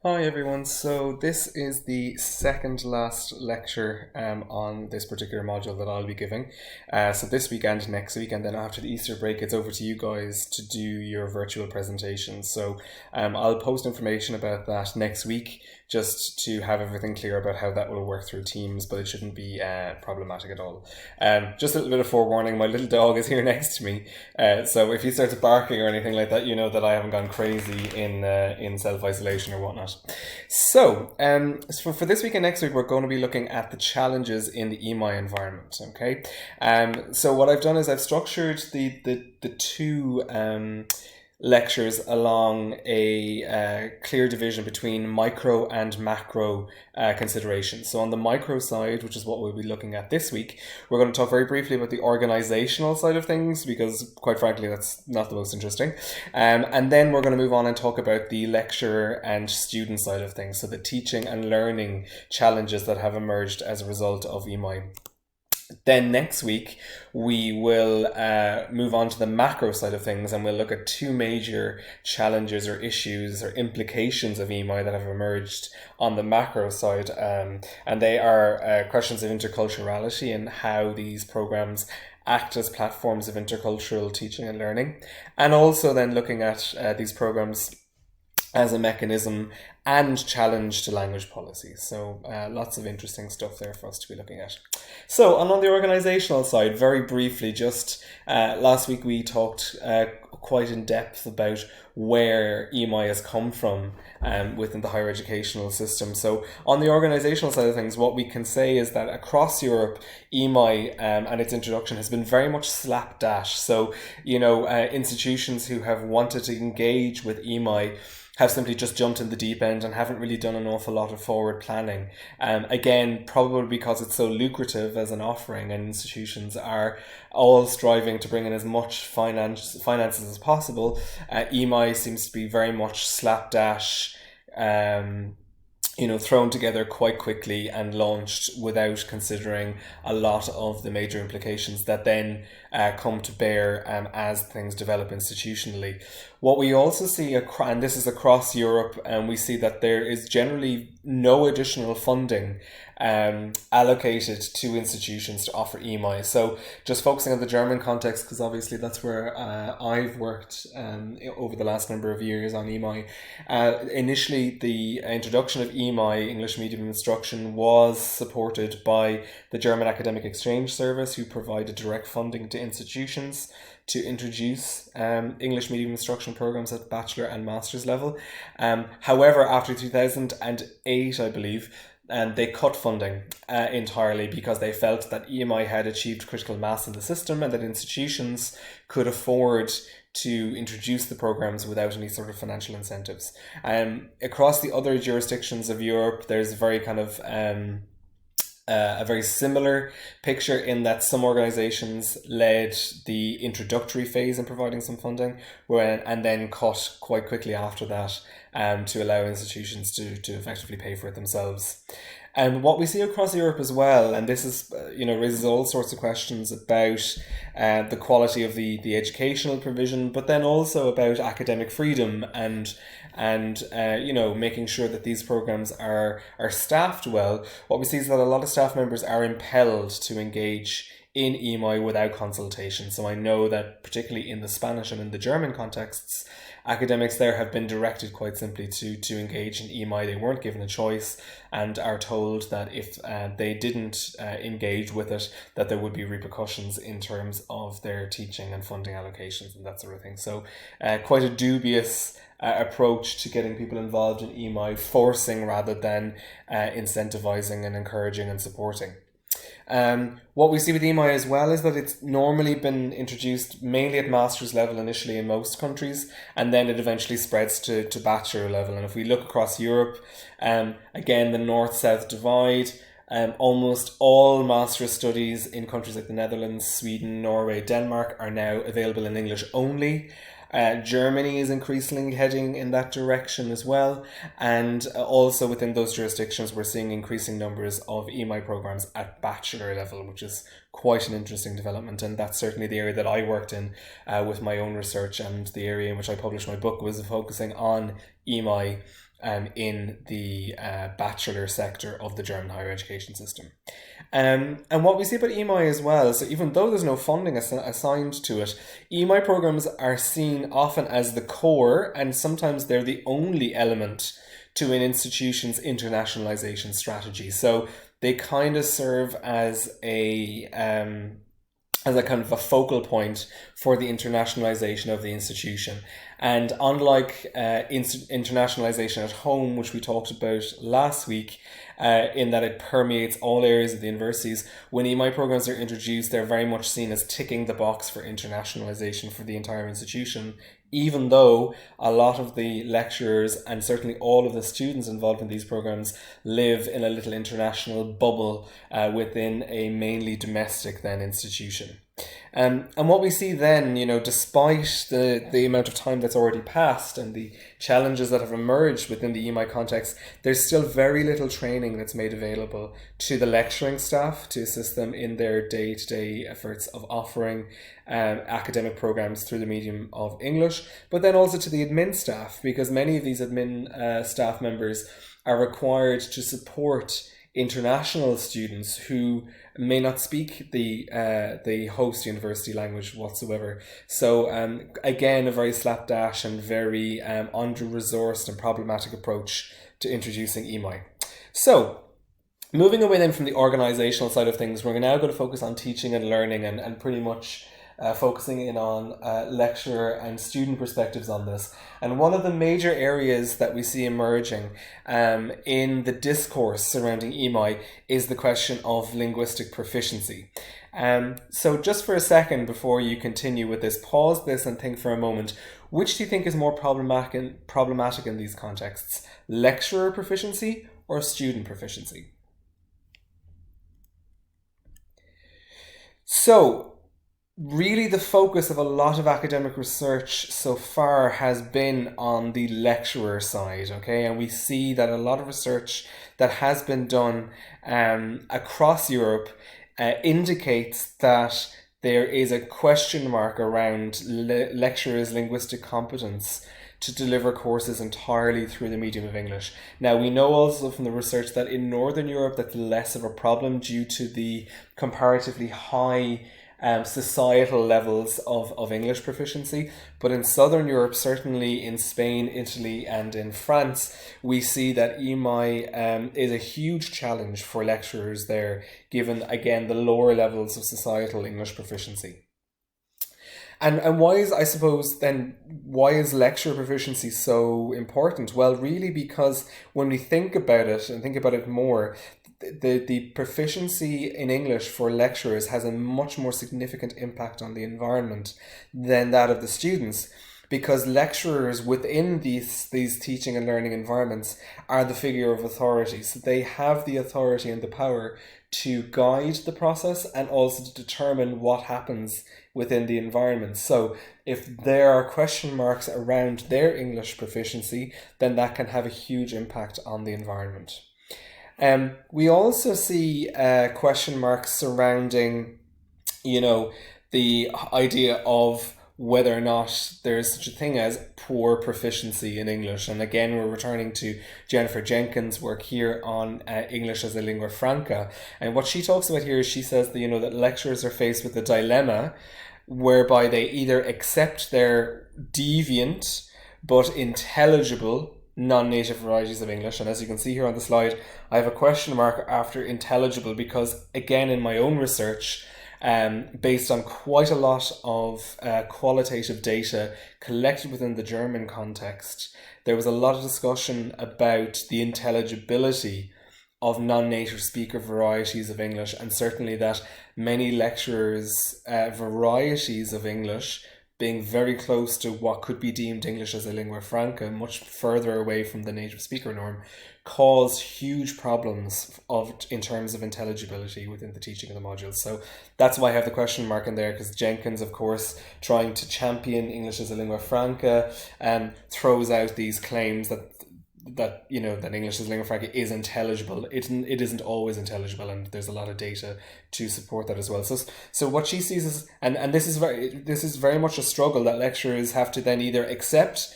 Hi everyone. So this is the second last lecture on this particular module that I'll be giving. So this week and next week, and then after the Easter break, it's over to you guys to do your virtual presentations. So I'll post information about that next week, just to have everything clear about how that will work through Teams, but it shouldn't be problematic at all. Just a little bit of forewarning, my little dog is here next to me, so if he starts barking or anything like that, you know that I haven't gone crazy in self-isolation or whatnot. So, for this week and next week, we're going to be looking at the challenges in the EMI environment. Okay, so what I've done is I've structured the two lectures along a clear division between micro and macro considerations. So on the micro side, which is what we'll be looking at this week, we're going to talk very briefly about the organizational side of things, because quite frankly that's not the most interesting, and then we're going to move on and talk about the lecturer and student side of things, so the teaching and learning challenges that have emerged as a result of EMI. Then next week, we will move on to the macro side of things, and we'll look at two major challenges or issues or implications of EMI that have emerged on the macro side. And they are questions of interculturality and how these programs act as platforms of intercultural teaching and learning. And also then looking at these programs as a mechanism and challenge to language policy. So lots of interesting stuff there for us to be looking at. So, and on the organizational side, very briefly, just last week we talked quite in depth about where EMI has come from within the higher educational system. So on the organizational side of things, what we can say is that across Europe, EMI and its introduction has been very much slapdash. So, you know, institutions who have wanted to engage with EMI have simply just jumped in the deep end and haven't really done an awful lot of forward planning. Again, probably because it's so lucrative as an offering, and institutions are all striving to bring in as much finances as possible. EMI seems to be very much slapdash, thrown together quite quickly and launched without considering a lot of the major implications that then come to bear as things develop institutionally. What we also see, and this is across Europe, and we see that there is generally no additional funding allocated to institutions to offer EMI. So just focusing on the German context, because obviously that's where I've worked over the last number of years on EMI. Initially, the introduction of EMI, English Medium Instruction, was supported by the German Academic Exchange Service, who provided direct funding to institutions to introduce English medium instruction programs at bachelor and master's level. However, after 2008, I believe, they cut funding entirely, because they felt that EMI had achieved critical mass in the system and that institutions could afford to introduce the programs without any sort of financial incentives. Across the other jurisdictions of Europe, there's very kind of a very similar picture, in that some organizations led the introductory phase in providing some funding, and then cut quite quickly after that to allow institutions to effectively pay for it themselves. And what we see across Europe as well, and this is, raises all sorts of questions about the quality of the educational provision, but then also about academic freedom and making sure that these programs are staffed well. What we see is that a lot of staff members are impelled to engage in EMI without consultation. So I know that particularly in the Spanish and in the German contexts, academics there have been directed quite simply to engage in EMI. They weren't given a choice and are told that if they didn't engage with it, that there would be repercussions in terms of their teaching and funding allocations and that sort of thing. So quite a dubious approach to getting people involved in EMI, forcing rather than incentivizing and encouraging and supporting. What we see with EMI as well is that it's normally been introduced mainly at master's level initially in most countries, and then it eventually spreads to bachelor level. And if we look across Europe, again, the north-south divide, almost all master's studies in countries like the Netherlands, Sweden, Norway, Denmark are now available in English only. Germany is increasingly heading in that direction as well, and also within those jurisdictions we're seeing increasing numbers of EMI programs at bachelor level, which is quite an interesting development. And that's certainly the area that I worked in with my own research, and the area in which I published my book was focusing on EMI in the bachelor sector of the German higher education system. And what we see about EMI as well, so even though there's no funding assigned to it, EMI programs are seen often as the core, and sometimes they're the only element to an institution's internationalization strategy. So they kind of serve as a kind of a focal point for the internationalization of the institution. And unlike internationalization at home, which we talked about last week, in that it permeates all areas of the universities, when EMI programs are introduced, they're very much seen as ticking the box for internationalization for the entire institution, even though a lot of the lecturers and certainly all of the students involved in these programs live in a little international bubble within a mainly domestic then institution. And what we see then, despite the amount of time that's already passed and the challenges that have emerged within the EMI context, there's still very little training that's made available to the lecturing staff to assist them in their day-to-day efforts of offering academic programs through the medium of English, but then also to the admin staff, because many of these admin staff members are required to support international students who may not speak the host university language whatsoever. So again, a very slapdash and very under-resourced and problematic approach to introducing EMI. So moving away then from the organizational side of things, we're now going to focus on teaching and learning and pretty much focusing in on lecturer and student perspectives on this. And one of the major areas that we see emerging in the discourse surrounding EMI is the question of linguistic proficiency. So just for a second before you continue with this, pause this and think for a moment. Which do you think is more problematic in these contexts? Lecturer proficiency or student proficiency? So, really the focus of a lot of academic research so far has been on the lecturer side, okay? And we see that a lot of research that has been done across Europe indicates that there is a question mark around lecturers' linguistic competence to deliver courses entirely through the medium of English. Now, we know also from the research that in Northern Europe that's less of a problem due to the comparatively high societal levels of English proficiency. But in Southern Europe, certainly in Spain, Italy, and in France, we see that EMI is a huge challenge for lecturers there, given, again, the lower levels of societal English proficiency. And why is lecture proficiency so important? Well, really because when we think about it and think about it more, the proficiency in English for lecturers has a much more significant impact on the environment than that of the students, because lecturers within these teaching and learning environments are the figure of authority. So they have the authority and the power to guide the process and also to determine what happens within the environment. So if there are question marks around their English proficiency, then that can have a huge impact on the environment. We also see question marks surrounding, the idea of whether or not there's such a thing as poor proficiency in English. And again, we're returning to Jennifer Jenkins' work here on English as a lingua franca. And what she talks about here is she says that, that lecturers are faced with a dilemma whereby they either accept their deviant but intelligible non-native varieties of English. And as you can see here on the slide, I have a question mark after intelligible because, again, in my own research, based on quite a lot of qualitative data collected within the German context, there was a lot of discussion about the intelligibility of non-native speaker varieties of English, and certainly that many lecturers' varieties of English being very close to what could be deemed English as a lingua franca, much further away from the native speaker norm, cause huge problems in terms of intelligibility within the teaching of the modules. So that's why I have the question mark in there, because Jenkins, of course, trying to champion English as a lingua franca, throws out these claims that English as lingua franca is intelligible. It isn't always intelligible, and there's a lot of data to support that as well. So what she sees is, and this is very much a struggle that lecturers have to then either accept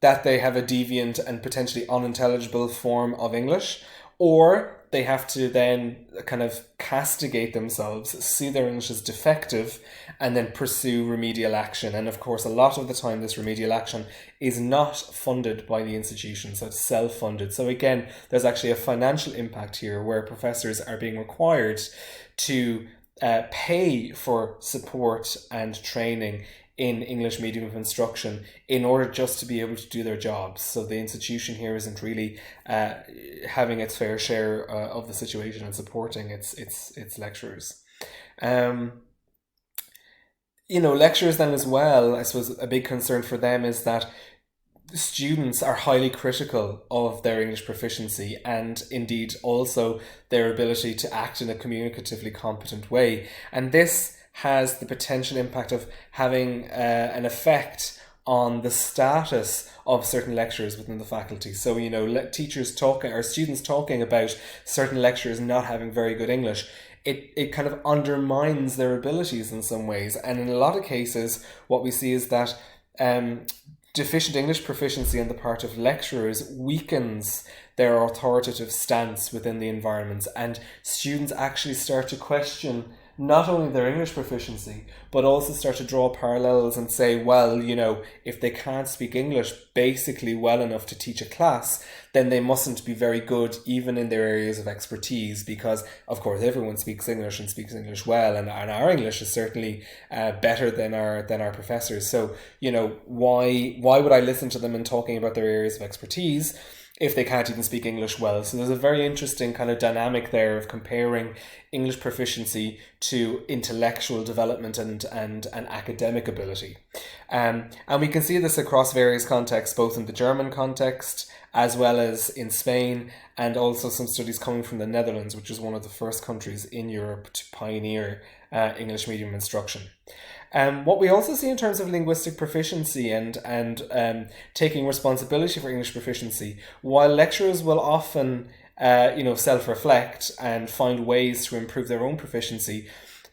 that they have a deviant and potentially unintelligible form of English, or they have to then kind of castigate themselves, see their English as defective, and then pursue remedial action. And of course, a lot of the time this remedial action is not funded by the institution, so it's self-funded. So again, there's actually a financial impact here where professors are being required to pay for support and training in English medium of instruction in order just to be able to do their jobs. So the institution here isn't really having its fair share of the situation and supporting its lecturers. Lecturers then as well, I suppose a big concern for them is that students are highly critical of their English proficiency and indeed also their ability to act in a communicatively competent way. And this has the potential impact of having an effect on the status of certain lecturers within the faculty. So, teachers talking or students talking about certain lecturers not having very good English, it kind of undermines their abilities in some ways. And in a lot of cases, what we see is that deficient English proficiency on the part of lecturers weakens their authoritative stance within the environment, and students actually start to question not only their English proficiency, but also start to draw parallels and say, well, if they can't speak English basically well enough to teach a class, then they mustn't be very good even in their areas of expertise, because of course everyone speaks English and speaks English well, and our English is certainly better than our professors. So, why would I listen to them in talking about their areas of expertise if they can't even speak English well? So there's a very interesting kind of dynamic there of comparing English proficiency to intellectual development and academic ability. And we can see this across various contexts, both in the German context as well as in Spain, and also some studies coming from the Netherlands, which is one of the first countries in Europe to pioneer English medium instruction. What we also see in terms of linguistic proficiency and taking responsibility for English proficiency, while lecturers will often self-reflect and find ways to improve their own proficiency,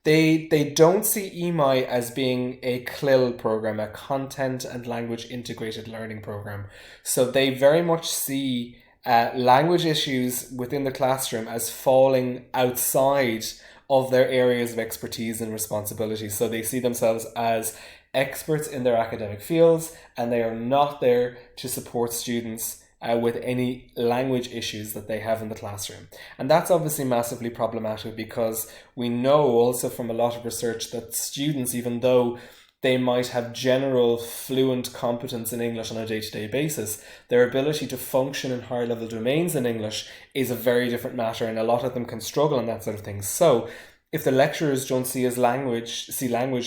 they don't see EMI as being a CLIL program, a content and language integrated learning program. So they very much see language issues within the classroom as falling outside of their areas of expertise and responsibility. So they see themselves as experts in their academic fields, and they are not there to support students with any language issues that they have in the classroom. And that's obviously massively problematic, because we know also from a lot of research that students, even though they might have general fluent competence in English on a day-to-day basis, their ability to function in higher level domains in English is a very different matter, and a lot of them can struggle on that sort of thing. So if the lecturers don't see language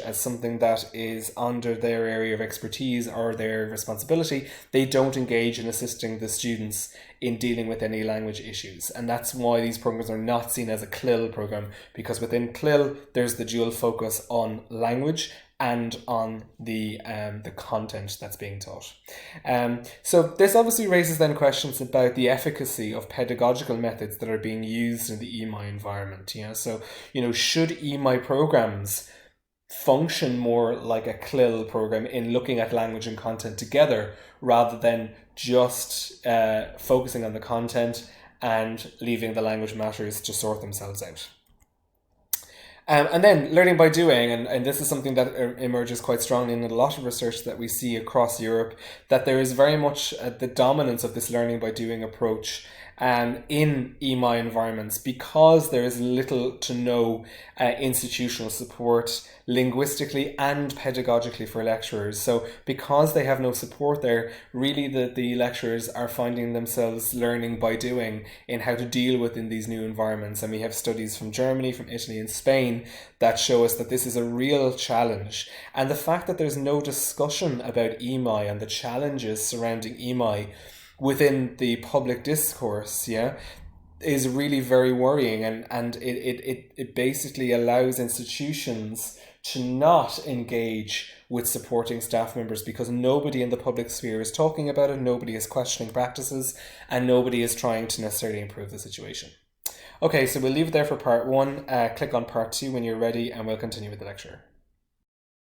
as something that is under their area of expertise or their responsibility, they don't engage in assisting the students in dealing with any language issues. And that's why these programs are not seen as a CLIL program, because within CLIL there's the dual focus on language and on the content that's being taught. So this obviously raises then questions about the efficacy of pedagogical methods that are being used in the EMI environment. So should EMI programs function more like a CLIL program in looking at language and content together, rather than just focusing on the content and leaving the language matters to sort themselves out? And then learning by doing, and this is something that emerges quite strongly in a lot of research that we see across Europe, that there is very much the dominance of this learning by doing approach in EMI environments, because there is little to no institutional support linguistically and pedagogically for lecturers. So because they have no support there, really the lecturers are finding themselves learning by doing in how to deal within these new environments. And we have studies from Germany, from Italy and Spain that show us that this is a real challenge. And the fact that there's no discussion about EMI and the challenges surrounding EMI within the public discourse, is really very worrying, and it basically allows institutions to not engage with supporting staff members, because nobody in the public sphere is talking about it, nobody is questioning practices, and nobody is trying to necessarily improve the situation. Okay, so we'll leave it there for part one. Click on part two when you're ready, and we'll continue with the lecture.